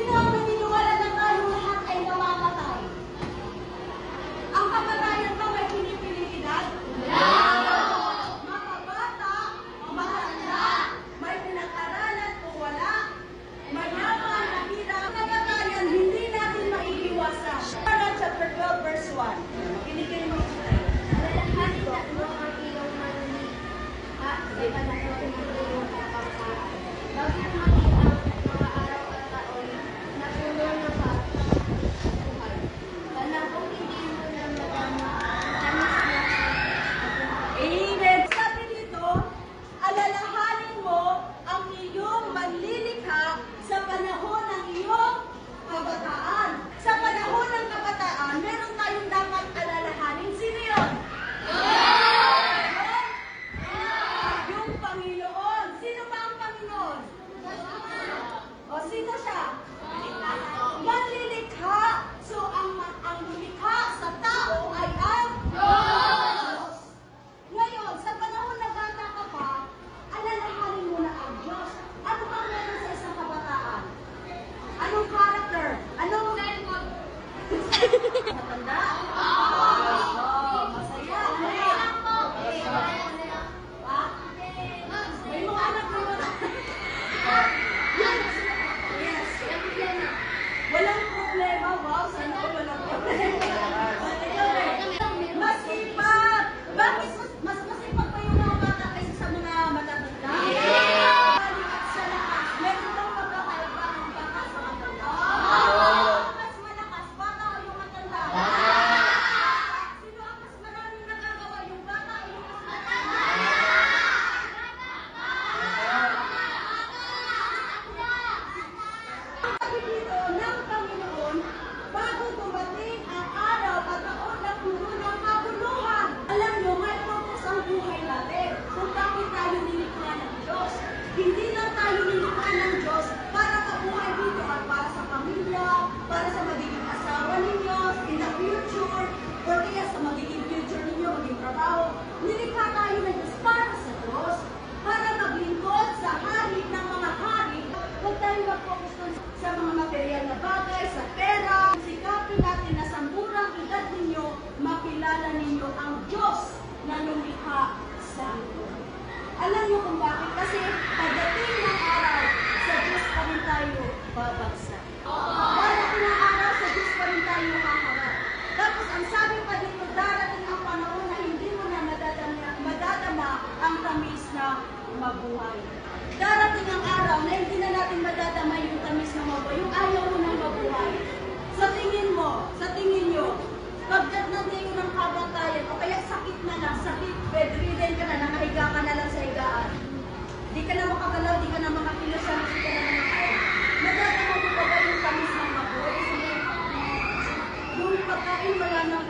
Sino ang naniniwala na tayo lahat ay namamatay? Ang kamatayan ba may pinipili-edad? Mga bata, matanda, may pinag-aralan o wala, mayaman, mahirap. Ang kamatayan, hindi natin maiiwasan. John chapter 12 verse 1. Kinikinig mo ito tayo. Malalahan ko ang iyong manlilikha sa panahon ng iyong kapapaan. Bakit maging ang mga araw at taon na puno ng buhay? Panahon hindi mo na madama ang tamis na buhay. Amen. Sabi dito, alalahanin mo ang iyong manlilikha sa panahon ng iyong kabataan. Sa panahon ng kabataan, meron tayong dapat alalahanin. Sino yun? Yung Panginoon. Sino ba ang Panginoon? O sino siya? Manlilikha. So, ang lumikha sa tao ay ang Diyos. Ngayon, sa panahon na bata ka pa, alalahanin mo na ang Diyos. Ano ba meron sa isang kabataan? Anong character? Anong matanda? Masaya. Ano yan? Ha? May mga anak na yun. Yes. Walang problema. Wow, sana all walang problema. Masipag! Bakit mas masipag pa yung mga bata kaysa sa mga matatanda? At sa lakas. Meron bang magkakaiba ang bata sa matanda? Mas malakas, bata o yung matanda? Sino ang mas maraming nagagawa? Yung bata o yung mas matanda? Sabi dito ng Panginoon, bago dumating ang araw at taon na puno ng kabuluhan. Alam nyo, may purpose ang buhay natin kung bakit tayo nilikha ng Diyos. Hindi lang tayo nilikha ng Diyos para mabuhay dito at para sa pamilya, para sa magiging asawa ninyo in the future, or kaya sa magiging future ninyo, magiging trabaho. Nilikha tayo ng Diyos para sa Diyos, para maglingkod sa hari ng mga hari. Huwag tayo mag-focus sa mga material na bagay, sa pera. Sikapin natin na sa murang edad ninyo, makilala ninyo ang Diyos na lumikha sa inyo. Alam niyo kung bakit? Kasi pagdating ng araw, sa Diyos pa rin tayo babagsak. Pagdating ng araw, sa Diyos pa rin tayo haharap. Tapos ang sabi pa dito, darating ang panahon na hindi mo na madadama ang tamis na mabuhay. Darating ang araw na hindi na natin madadama yung tamis na mabuhay, yung ayaw mo nang mabuhay. Sa tingin mo, sa tingin nyo, pagkat nandiyo ng kabatayan, o kaya sakit na lang, sakit, bedridden ka na, nakahiga ka na lang sa higaan. Di ka na makagalaw, di ka na makakilos, di ka na makakain. Madadama mo pa ba yung tamis ng mabuhay? Yung pagkain wala nang